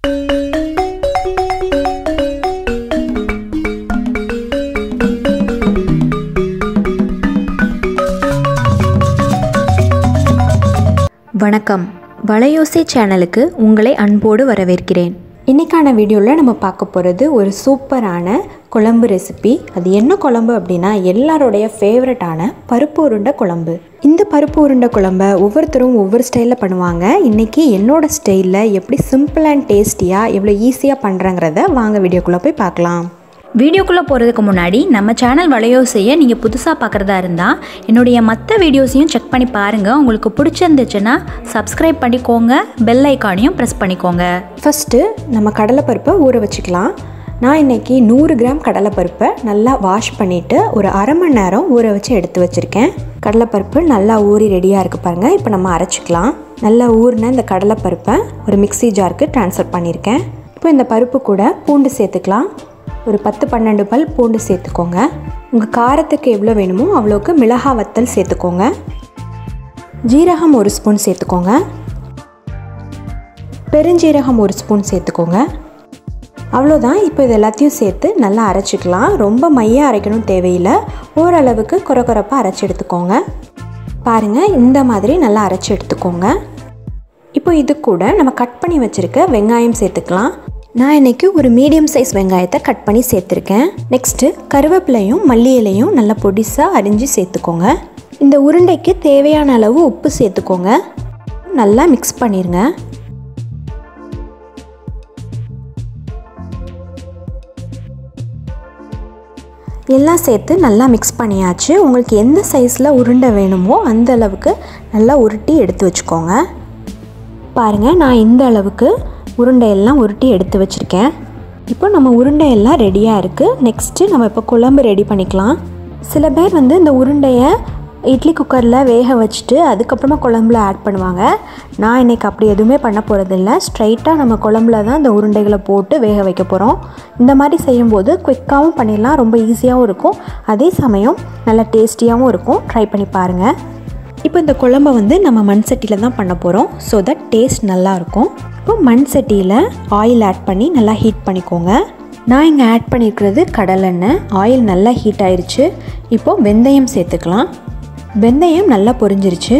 வணக்கம், வலையோசை சேனலுக்கு உங்களை அன்போடு வரவேற்கிறேன். இன்றைக்கான வீடியோவில் நம்ம பார்க்க போகிறது ஒரு சூப்பரான குழம்பு ரெசிபி. அது என்ன குழம்பு அப்படின்னா எல்லாரோடைய ஃபேவரட்டான பருப்பு உருண்டை குழம்பு. இந்த பருப்பு உருண்டை குழம்பை ஒவ்வொருத்தரும் ஒவ்வொரு ஸ்டைலில் பண்ணுவாங்க. இன்றைக்கி என்னோடய ஸ்டைலில் எப்படி சிம்பிள் அண்ட் டேஸ்டியாக எவ்வளோ ஈஸியாக பண்ணுறங்கிறத வாங்க வீடியோக்குள்ளே போய் பார்க்கலாம். வீடியோக்குள்ளே போகிறதுக்கு முன்னாடி நம்ம சேனல் வலையோசையை நீங்கள் புதுசாக பார்க்குறதா இருந்தால் என்னுடைய மற்ற வீடியோஸையும் செக் பண்ணி பாருங்கள். உங்களுக்கு பிடிச்சிருந்துச்சுன்னா சப்ஸ்கிரைப் பண்ணிக்கோங்க, பெல் ஐக்கானையும் ப்ரெஸ் பண்ணிக்கோங்க. ஃபஸ்ட்டு நம்ம கடலைப்பருப்பை ஊற வச்சுக்கலாம். நான் இன்றைக்கி 100 கிராம் கடலைப்பருப்பை நல்லா வாஷ் பண்ணிவிட்டு ஒரு அரை மணி நேரம் ஊற வச்சு எடுத்து வச்சுருக்கேன். கடலைப்பருப்பு நல்லா ஊறி ரெடியாக இருக்குது பாருங்கள். இப்போ நம்ம அரைச்சிக்கலாம். நல்லா ஊறின இந்த கடலைப்பருப்பை ஒரு மிக்ஸி ஜாருக்கு ட்ரான்ஸ்ஃபர் பண்ணியிருக்கேன். இப்போ இந்த பருப்பு கூட பூண்டு சேர்த்துக்கலாம். ஒரு 10-12 பல் பூண்டு சேர்த்துக்கோங்க. உங்கள் காரத்துக்கு எவ்வளோ வேணுமோ அவ்வளோக்கு மிளகாய் வத்தல் சேர்த்துக்கோங்க. ஜீரகம் 1 ஸ்பூன் சேர்த்துக்கோங்க. பெருஞ்சீரகம் 1 ஸ்பூன் சேர்த்துக்கோங்க. அவ்வளோதான். இப்போ இது எல்லாத்தையும் சேர்த்து நல்லா அரைச்சிக்கலாம். ரொம்ப மையாக அரைக்கணும் தேவையில்லை. ஓரளவுக்கு குறைப்பாக அரைச்சி எடுத்துக்கோங்க. பாருங்கள், இந்த மாதிரி நல்லா அரைச்சி எடுத்துக்கோங்க. இப்போ இது கூட நம்ம கட் பண்ணி வச்சுருக்க வெங்காயம் சேர்த்துக்கலாம். நான் இன்றைக்கி ஒரு மீடியம் சைஸ் வெங்காயத்தை கட் பண்ணி சேர்த்துருக்கேன். நெக்ஸ்ட்டு கருவேப்பிலையும் மல்லி இலையும் நல்லா பொடிசாக அரிஞ்சு சேர்த்துக்கோங்க. இந்த உருண்டைக்கு தேவையான அளவு உப்பு சேர்த்துக்கோங்க. நல்லா மிக்ஸ் பண்ணிடுங்க. எல்லாம் சேர்த்து நல்லா மிக்ஸ் பண்ணியாச்சு. உங்களுக்கு எந்த சைஸில் உருண்டை வேணுமோ அந்த அளவுக்கு நல்லா உருட்டி எடுத்து வச்சுக்கோங்க. பாருங்கள், நான் இந்த அளவுக்கு உருண்டையெல்லாம் உருட்டி எடுத்து வச்சுருக்கேன். இப்போ நம்ம உருண்டையெல்லாம் ரெடியாக இருக்குது. நெக்ஸ்ட்டு நம்ம இப்போ குழம்பு ரெடி பண்ணிக்கலாம். சில பேர் இந்த உருண்டையை இட்லி குக்கரில் வேக வச்சுட்டு அதுக்கப்புறமா குழம்புல ஆட் பண்ணுவாங்க. நான் இன்றைக்கி அப்படி எதுவுமே பண்ண போகிறதில்ல. ஸ்ட்ரைட்டாக நம்ம குழம்புல தான் இந்த உருண்டைகளை போட்டு வேக வைக்க போகிறோம். இந்த மாதிரி செய்யும்போது குயிக்காகவும் பண்ணிடலாம், ரொம்ப ஈஸியாகவும் இருக்கும், அதே சமயம் நல்லா டேஸ்டியாகவும் இருக்கும். ட்ரை பண்ணி பாருங்கள். இப்போ இந்த குழம்பை நம்ம மண் சட்டியில் தான் பண்ண போகிறோம். ஸோ தட் டேஸ்ட் நல்லாயிருக்கும். இப்போ மண் சட்டியில் ஆயில் ஆட் பண்ணி நல்லா ஹீட் பண்ணிக்கோங்க. நான் இங்கே ஆட் பண்ணியிருக்கிறது கடலெண்ணெய். ஆயில் நல்லா ஹீட் ஆயிடுச்சு. இப்போது வெந்தயம் சேர்த்துக்கலாம். வெந்தயம் நல்லா பொரிஞ்சிருச்சு.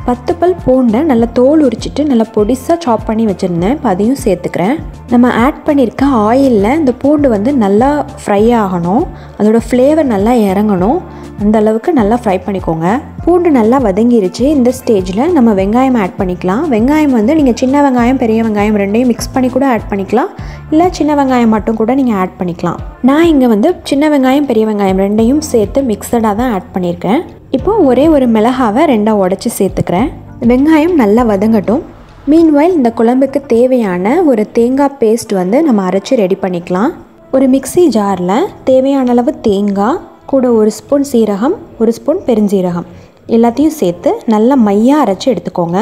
10 பல் பூண்டை நல்லா தோல் உரிச்சிட்டு நல்லா பொடிசாக சாப் பண்ணி வச்சுருந்தேன். இப்போ அதையும் சேர்த்துக்கிறேன். நம்ம ஆட் பண்ணியிருக்க ஆயிலில் இந்த பூண்டு நல்லா ஃப்ரை ஆகணும், அதோட ஃப்ளேவர் நல்லா இறங்கணும். அந்த அளவுக்கு நல்லா ஃப்ரை பண்ணிக்கோங்க. பூண்டு நல்லா வதங்கிருச்சு. இந்த ஸ்டேஜில் நம்ம வெங்காயம் ஆட் பண்ணிக்கலாம். வெங்காயம் நீங்கள் சின்ன வெங்காயம் பெரிய வெங்காயம் ரெண்டையும் மிக்ஸ் பண்ணி கூட ஆட் பண்ணிக்கலாம், இல்லை சின்ன வெங்காயம் மட்டும் கூட நீங்கள் ஆட் பண்ணிக்கலாம். நான் இங்கே சின்ன வெங்காயம் பெரிய வெங்காயம் ரெண்டையும் சேர்த்து மிக்சடாக தான் ஆட் பண்ணியிருக்கேன். இப்போது ஒரே ஒரு மிளகாவை 2ஆக உடச்சி சேர்த்துக்கிறேன். வெங்காயம் நல்லா வதங்கட்டும். மீன்வைல் இந்த குழம்புக்கு தேவையான ஒரு தேங்காய் பேஸ்ட் நம்ம அரைச்சி ரெடி பண்ணிக்கலாம். ஒரு மிக்ஸி ஜாரில் தேவையான அளவு தேங்காய் கூட 1 ஸ்பூன் சீரகம், 1 ஸ்பூன் பெருஞ்சீரகம் எல்லாத்தையும் சேர்த்து நல்லா மையாக அரைச்சி எடுத்துக்கோங்க.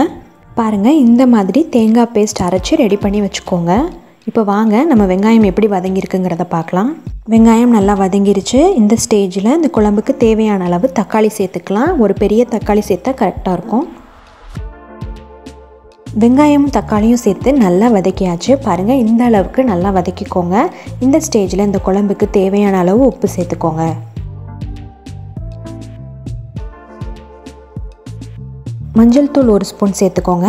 பாருங்கள், இந்த மாதிரி தேங்காய் பேஸ்ட் அரைச்சி ரெடி பண்ணி வச்சுக்கோங்க. இப்போ வாங்க நம்ம வெங்காயம் எப்படி வதங்கியிருக்குங்கிறத பார்க்கலாம். வெங்காயம் நல்லா வதங்கிருச்சு. இந்த ஸ்டேஜில் இந்த குழம்புக்கு தேவையான அளவு தக்காளி சேர்த்துக்கலாம். ஒரு பெரிய தக்காளி சேர்த்தா கரெக்டாக இருக்கும். வெங்காயமும் தக்காளியும் சேர்த்து நல்லா வதக்கியாச்சு. பாருங்கள், இந்த அளவுக்கு நல்லா வதக்கிக்கோங்க. இந்த ஸ்டேஜில் இந்த குழம்புக்கு தேவையான அளவு உப்பு சேர்த்துக்கோங்க. மஞ்சள் தூள் 1 ஸ்பூன் சேர்த்துக்கோங்க.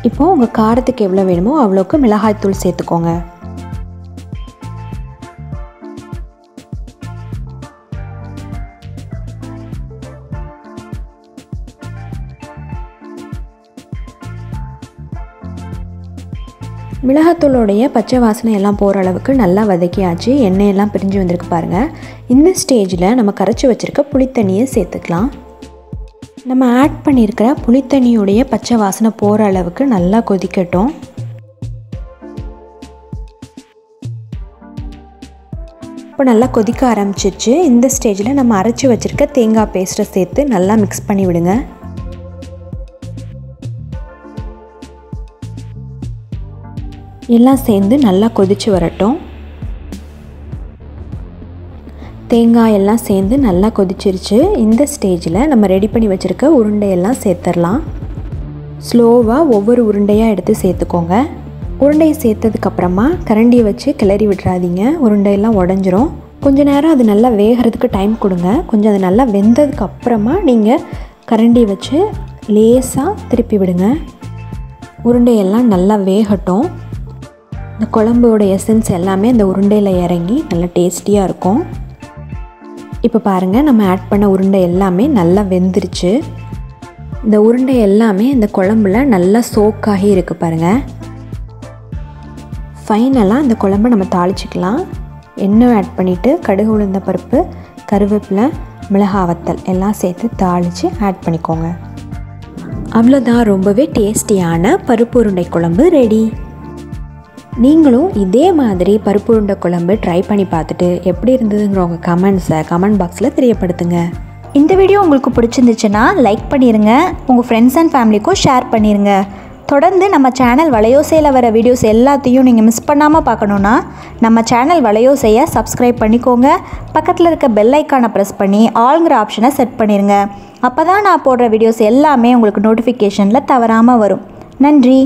இப்போது உங்கள் காரத்துக்கு எவ்வளோ வேணுமோ அவ்வளோக்கு மிளகாய் தூள் சேர்த்துக்கோங்க. மிளகாத்தூளோடைய பச்சை வாசனை எல்லாம் போகிற அளவுக்கு நல்லா வதக்கியாச்சு. எண்ணெயெல்லாம் பிரிஞ்சு வந்திருக்கு பாருங்கள். இந்த ஸ்டேஜில் நம்ம கரைச்சி வச்சுருக்க புளித்தண்ணியை சேர்த்துக்கலாம். நம்ம ஆட் பண்ணியிருக்கிற புளித்தண்ணியோடைய பச்சை வாசனை போகிற அளவுக்கு நல்லா கொதிக்கட்டும். இப்போ நல்லா கொதிக்க ஆரம்பிச்சிருச்சு. இந்த ஸ்டேஜில் நம்ம அரைச்சி வச்சுருக்க தேங்காய் பேஸ்ட்டை சேர்த்து நல்லா மிக்ஸ் பண்ணி விடுங்க. எல்லாம் சேர்ந்து நல்லா கொதிச்சு வரட்டும். தேங்காய் எல்லாம் சேர்ந்து நல்லா கொதிச்சிருச்சு. இந்த ஸ்டேஜில் நம்ம ரெடி பண்ணி வச்சுருக்க உருண்டையெல்லாம் சேர்த்துடலாம். ஸ்லோவாக ஒவ்வொரு உருண்டையாக எடுத்து சேர்த்துக்கோங்க. உருண்டையை சேர்த்ததுக்கப்புறமா கரண்டியை வச்சு கிளறி விட்டுறாதீங்க, உருண்டையெல்லாம் உடஞ்சிரும். கொஞ்ச நேரம் அது நல்லா வேகிறதுக்கு டைம் கொடுங்க. கொஞ்சம் அது நல்லா வெந்ததுக்கப்புறமா நீங்கள் கரண்டியை வச்சு லேசாக திருப்பி விடுங்க. உருண்டையெல்லாம் நல்லா வேகட்டும். இந்த குழம்போட எசன்ஸ் எல்லாமே இந்த உருண்டையில் இறங்கி நல்லா டேஸ்டியாக இருக்கும். இப்போ பாருங்கள், நம்ம ஆட் பண்ண உருண்டை எல்லாமே நல்லா வெந்துருச்சு. இந்த உருண்டை எல்லாமே இந்த குழம்புல நல்லா சோக்காகி இருக்குது பாருங்கள். ஃபைனலாக இந்த குழம்பை நம்ம தாளிச்சிக்கலாம். எண்ணெய் ஆட் பண்ணிவிட்டு கடுகு உளுந்த பருப்பு, கருவேப்பிலை, மிளகாய் வத்தல் எல்லாம் சேர்த்து தாளித்து ஆட் பண்ணிக்கோங்க. அவ்வளோதான், ரொம்பவே டேஸ்டியான பருப்பு உருண்டை குழம்பு ரெடி. நீங்களும் இதே மாதிரி பருப்பு உருண்டை குழம்பு ட்ரை பண்ணி பார்த்துட்டு எப்படி இருந்ததுங்கிற உங்கள் கமெண்ட்ஸை கமெண்ட் பாக்ஸில் தெரியப்படுத்துங்க. இந்த வீடியோ உங்களுக்கு பிடிச்சிருந்துச்சுன்னா லைக் பண்ணிடுங்க, உங்கள் ஃப்ரெண்ட்ஸ் அண்ட் ஃபேமிலிக்கும் ஷேர் பண்ணிடுங்க. தொடர்ந்து நம்ம சேனல் வலையோசையில் வர வீடியோஸ் எல்லாத்தையும் நீங்கள் மிஸ் பண்ணாமல் பார்க்கணுன்னா நம்ம சேனல் வலையோசையை சப்ஸ்கிரைப் பண்ணிக்கோங்க. பக்கத்தில் இருக்க பெல் ஐக்கானை ப்ரெஸ் பண்ணி ஆல்ங்கிற ஆப்ஷனை செட் பண்ணிடுங்க. அப்போ தான் நான் போடுற வீடியோஸ் எல்லாமே உங்களுக்கு நோட்டிஃபிகேஷனில் தவறாமல் வரும். நன்றி.